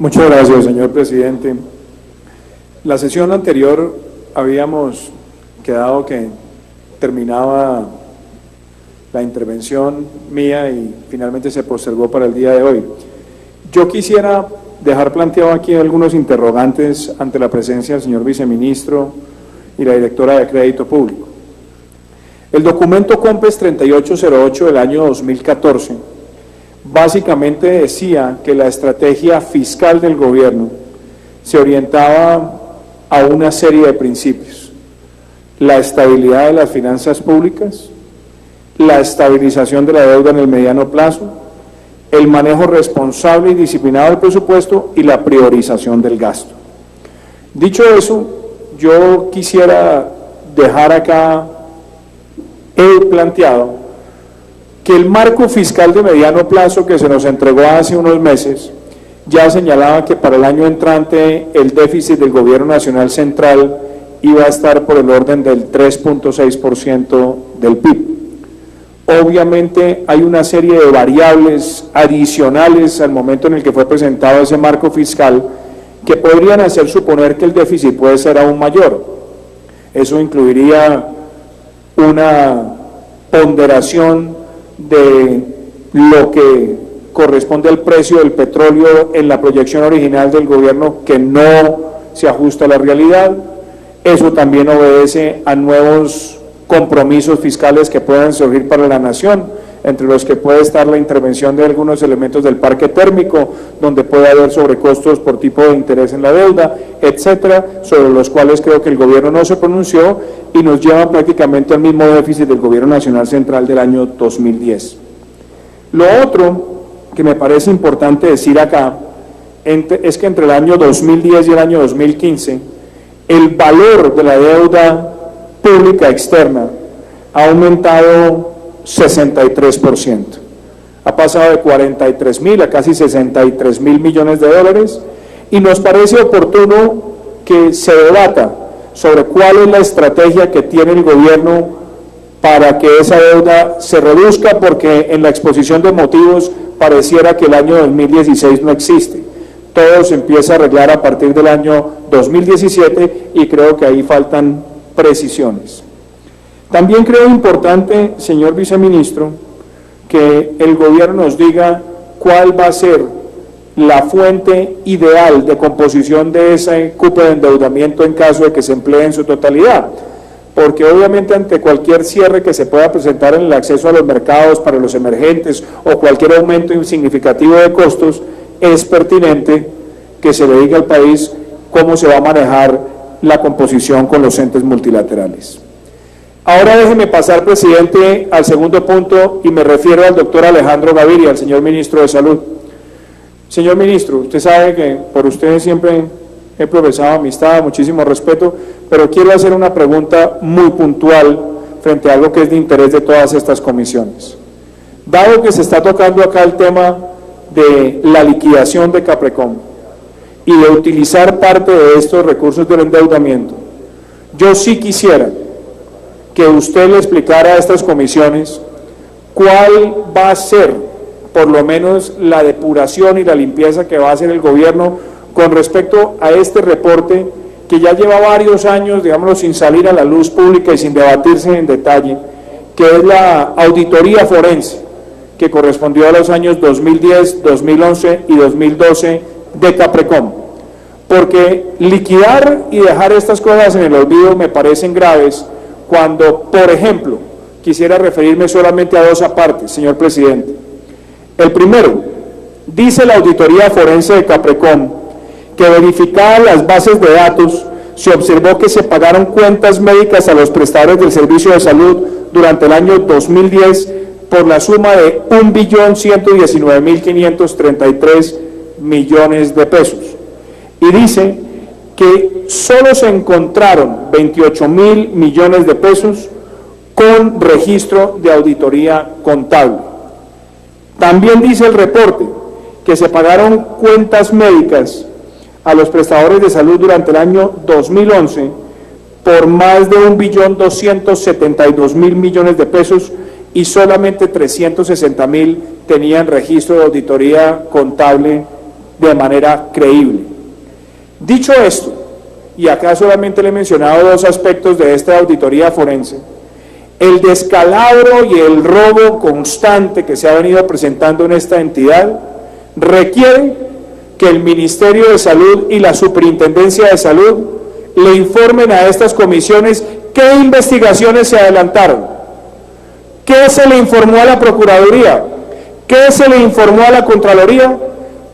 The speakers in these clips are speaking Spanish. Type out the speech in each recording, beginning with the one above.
Muchas gracias, señor presidente. La sesión anterior habíamos quedado que terminaba la intervención mía y finalmente se postergó para el día de hoy. Yo quisiera dejar planteado aquí algunos interrogantes ante la presencia del señor viceministro y la directora de Crédito Público. El documento COMPES 3808 del año 2014 básicamente decía que la estrategia fiscal del gobierno se orientaba a una serie de principios: la estabilidad de las finanzas públicas, la estabilización de la deuda en el mediano plazo, el manejo responsable y disciplinado del presupuesto y la priorización del gasto. Dicho eso, yo quisiera dejar acá planteado que el marco fiscal de mediano plazo que se nos entregó hace unos meses ya señalaba que para el año entrante el déficit del Gobierno Nacional Central iba a estar por el orden del 3.6% del PIB. Obviamente hay una serie de variables adicionales al momento en el que fue presentado ese marco fiscal que podrían hacer suponer que el déficit puede ser aún mayor. Eso incluiría una ponderación de lo que corresponde al precio del petróleo en la proyección original del gobierno que no se ajusta a la realidad. Eso también obedece a nuevos compromisos fiscales que puedan surgir para la nación, entre los que puede estar la intervención de algunos elementos del parque térmico, donde puede haber sobrecostos por tipo de interés en la deuda, etcétera, sobre los cuales creo que el gobierno no se pronunció y nos lleva prácticamente al mismo déficit del Gobierno Nacional Central del año 2010. Lo otro que me parece importante decir acá es que entre el año 2010 y el año 2015, el valor de la deuda pública externa ha aumentado 63%. Ha pasado de 43.000 a casi 63.000 millones de dólares y nos parece oportuno que se debata sobre cuál es la estrategia que tiene el gobierno para que esa deuda se reduzca, porque en la exposición de motivos pareciera que el año 2016 no existe. Todo se empieza a arreglar a partir del año 2017 y creo que ahí faltan precisiones. También creo importante, señor viceministro, que el gobierno nos diga cuál va a ser la fuente ideal de composición de ese cupo de endeudamiento en caso de que se emplee en su totalidad, porque obviamente ante cualquier cierre que se pueda presentar en el acceso a los mercados para los emergentes o cualquier aumento significativo de costos, es pertinente que se le diga al país cómo se va a manejar la composición con los entes multilaterales. Ahora déjeme pasar, presidente, al segundo punto y me refiero al doctor Alejandro Gaviria, al señor ministro de Salud. Señor ministro, usted sabe que por usted siempre he profesado amistad, muchísimo respeto, pero quiero hacer una pregunta muy puntual frente a algo que es de interés de todas estas comisiones. Dado que se está tocando acá el tema de la liquidación de Caprecom y de utilizar parte de estos recursos del endeudamiento, yo sí quisiera que usted le explicara a estas comisiones cuál va a ser, por lo menos, la depuración y la limpieza que va a hacer el gobierno con respecto a este reporte que ya lleva varios años, digámoslo, sin salir a la luz pública y sin debatirse en detalle, que es la auditoría forense que correspondió a los años 2010, 2011 y 2012 de Caprecom. Porque liquidar y dejar estas cosas en el olvido me parecen graves, cuando, por ejemplo, quisiera referirme solamente a dos apartes, señor presidente. El primero, dice la auditoría forense de Caprecom que verificadas las bases de datos, se observó que se pagaron cuentas médicas a los prestadores del servicio de salud durante el año 2010 por la suma de 1.119.533 millones de pesos. Y dice que solo se encontraron 28.000 millones de pesos con registro de auditoría contable. También dice el reporte que se pagaron cuentas médicas a los prestadores de salud durante el año 2011 por más de 1.272.000 millones de pesos y solamente 360.000 tenían registro de auditoría contable de manera creíble. Dicho esto, y acá solamente le he mencionado dos aspectos de esta auditoría forense, el descalabro y el robo constante que se ha venido presentando en esta entidad requiere que el Ministerio de Salud y la Superintendencia de Salud le informen a estas comisiones qué investigaciones se adelantaron, qué se le informó a la Procuraduría, qué se le informó a la Contraloría,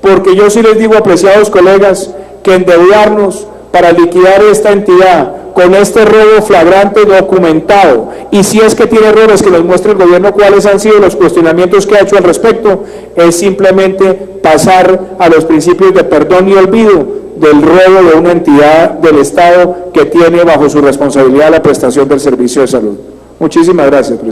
porque yo sí les digo, apreciados colegas, que endeudarnos para liquidar esta entidad con este robo flagrante documentado, y si es que tiene errores, que nos muestre el gobierno cuáles han sido los cuestionamientos que ha hecho al respecto, es simplemente pasar a los principios de perdón y olvido del robo de una entidad del Estado que tiene bajo su responsabilidad la prestación del servicio de salud. Muchísimas gracias, presidente.